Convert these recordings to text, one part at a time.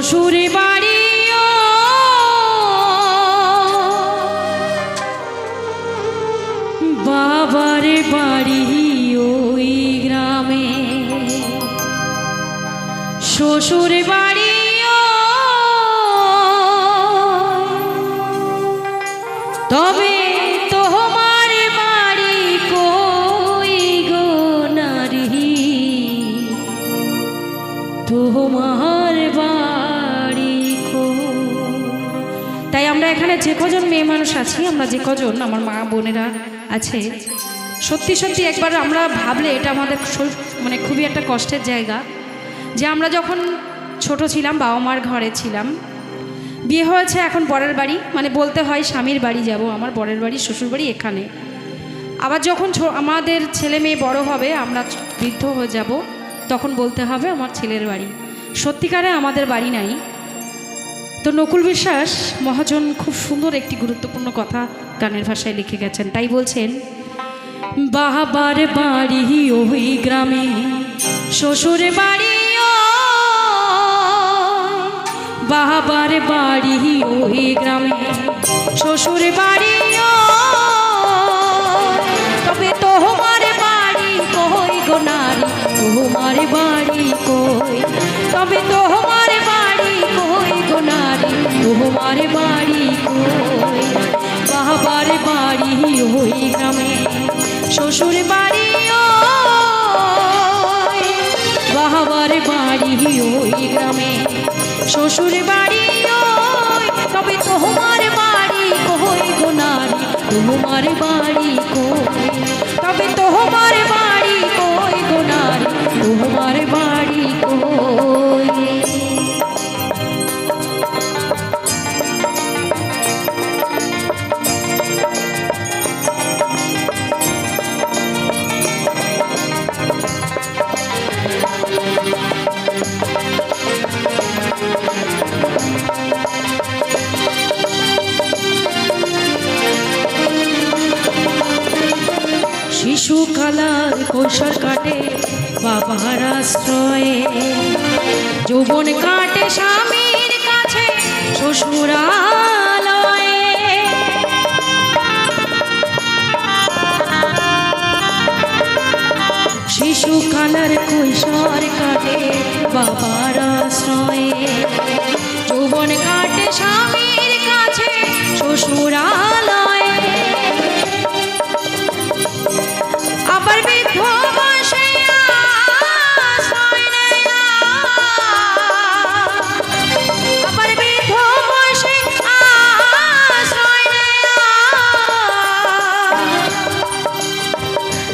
শ্বশুর বাড়ি বাবার বাড়ি ওই গ্রামে, শ্বশুর বাড়ি তবে তোমার বাড়ি কই গো নারী, তোমার বাড়ি কই। তাই আমরা এখানে যে কজন মেয়ে মানুষ আছি, আমরা যে কজন আমার মা বোনেরা আছে, সত্যি সত্যি একবার আমরা ভাবলে এটা আমাদের মানে খুবই একটা কষ্টের জায়গা যে আমরা যখন ছোট ছিলাম বাবা মার ঘরে ছিলাম, বিয়ে হয়েছে এখন বরের বাড়ি, মানে বলতে হয় স্বামীর বাড়ি যাব, আমার বরের বাড়ি শ্বশুর বাড়ি এখানে। আবার যখন আমাদের ছেলে মেয়ে বড় হবে, আমরা বৃদ্ধ হয়ে যাব, তখন বলতে হবে আমার ছেলের বাড়ি। সত্যিকারে আমাদের বাড়ি নাই। তো নকুল বিশ্বাস মহাজন খুব সুন্দর একটি গুরুত্বপূর্ণ কথা গানের ভাষায় লিখে গেছেন। তাই বলছেন, বাবার বাড়ি ওই গ্রামে, শ্বশুর বাড়ি বাবার বাড়ি ওই গ্রামে, শ্বশুর বাড়ি তবে তোমার বাড়ি কই গো নারী, তোমার বাড়ি কই, তবে তোমার বাড়ি কই গো নারী, তোমার বাড়ি কই। বাবার বাড়ি ওই গ্রামে, শ্বশুর বাড়ি বাবার বাড়ি ওই গ্রামে, শ্বশুর বাড়ি তবে তোমার বাড়ি কই গো নারী, তোমার বাড়ি কই, তবে তোমার বাড়ি কই গো নারী, তোমার বাড়ি কই। শিশুকালার কৈশোর কাটে বাবার আশ্রয়ে, যৌবন কাটে স্বামীর কাছে শ্বশুরালয়ে। শিশুকালার কৈশোর কাটে বাবার আশ্রয়ে, যৌবন কাটে স্বামীর কাছে শ্বশুরালয়ে। আবার বৃদ্ধ বয়সে আশ্রয় নেয়, আবার বৃদ্ধ বয়সে আশ্রয় নেয়,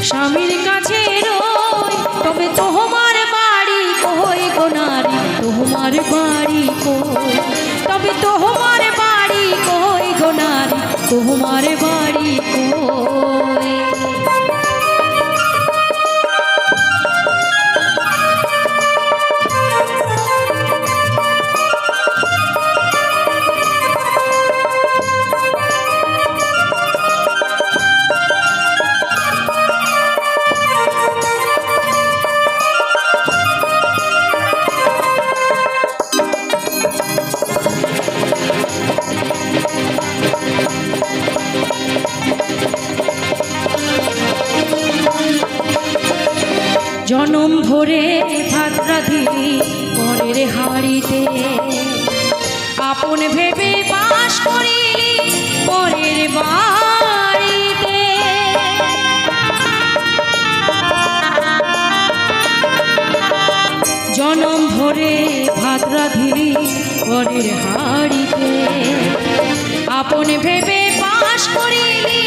স্বামীর কাছে রই তবে তোমার বাড়ি কই গো নারী, তোমার বাড়ি কই, তবে তোমার বাড়ি কই গো নারী, তোমার বাড়ি কই। জনম ভরে ভাত রাঁধিলি পরের হাড়িতে, আপন ভেবে বাস করিলি পরের বাড়িতে। জনম ভরে ভাত রাঁধিলি পরের হাড়িতে, আপন ভেবে বাস করিলি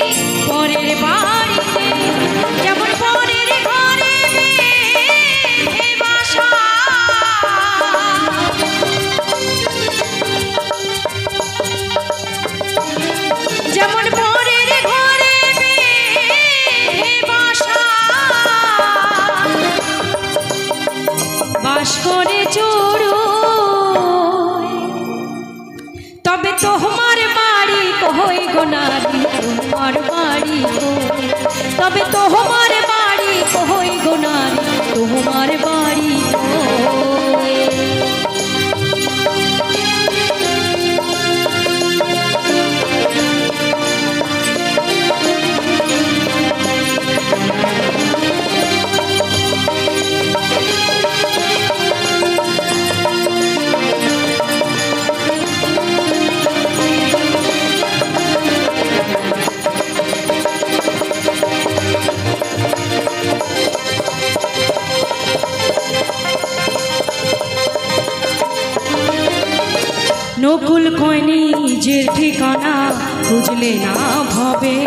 পরের বাড়িতে। যেমন পরের ঘরে বাসা, যেমন পরের ঘরে বাসা, বাস করে চোরু, তবে তোমার বাড়ি কই গো নারী, তোমার বাড়ি কই, তবে তোমার বাড়ি নিজের ঠিকানা খুঁজলে না ভবে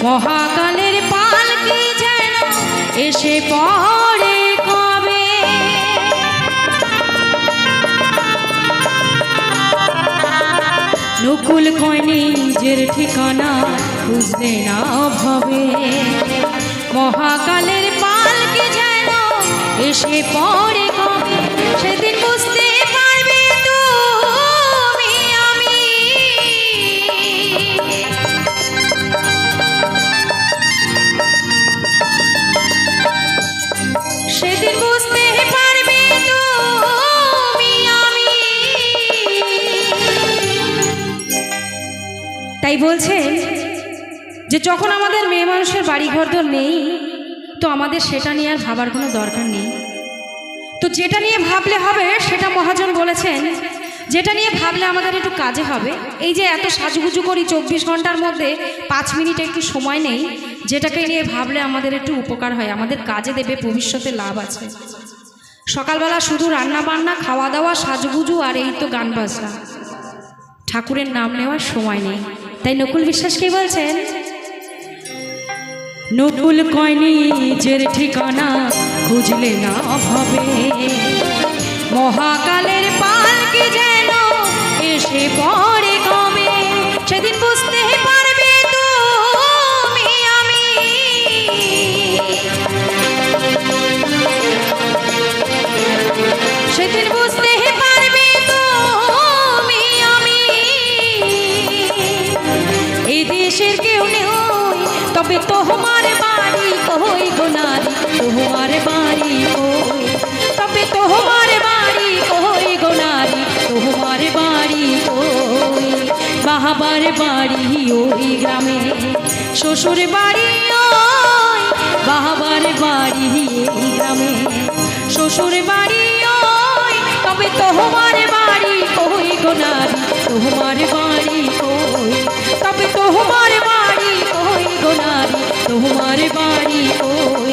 মহাকালের পালকি যেন এসে পড়ে কবে নকুল কয় নিজের ঠিকানা খুঁজলে না ভবে মহাকালের পালকি যেন এসে পড়ে কবে সেদিন বুঝতে পারবে তুমি আমি সেদিন বুঝতে পারবে তুমি আমি তাই বলছেন যে যখন আমাদের মেয়ে মানুষের বাড়ি ঘরদোর নেই তো আমাদের সেটা নিয়ে আর ভাবার কোনো দরকার নেই তো যেটা নিয়ে ভাবলে হবে সেটা মহাজন বলেছেন যেটা নিয়ে ভাবলে আমাদের একটু কাজে হবে এই যে এত সাজুগুজু করি 24 ঘন্টার মধ্যে 5 মিনিট একটু সময় নেই যেটাকে নিয়ে ভাবলে আমাদের একটু উপকার হয় আমাদের কাজে দেবে ভবিষ্যতে লাভ আছে সকালবেলা শুধু রান্না বান্না খাওয়া দাওয়া সাজুগুজু আর এই তো গান বাজনা ঠাকুরের নাম নেওয়ার সময় নেই তাই নকুল বিশ্বাস কি বলছেন নকুল কয় নিজের ঠিকানা খুঁজলে না ভবে মহাকালের পালকি যেন এসে পড়ে কবে সেদিন বুঝতে পারবে তুমি আমি সেদিন বুঝতে পারবে তুমি আমি এই দেশের কেউ নেই তবে তোমার বাড়ি কই গো নারী তোমার বাড়ি কই তবে তোমার বাড়ি কই গো নারী তোমার বাড়ি কই বাহাবার বাড়ি ওই গ্রামে শ্বশুর বাড়ি ওই বাহাবার বাড়ি এই গ্রামে শ্বশুর বাড়ি ওই তবে তোমার বাড়ি কই গো নারী তোমার বাড়ি কই তবে তোমার বাড়ি কই গো নারী তোমার বাড়ি কই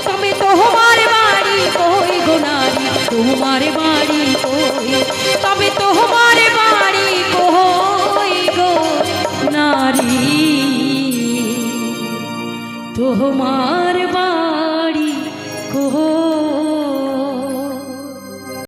তবে তোমার বাড়ি কই গো নারী তোমার বাড়ি কই তবে তোমার বাড়ি কই গো নারী তোমার বাড়ি কই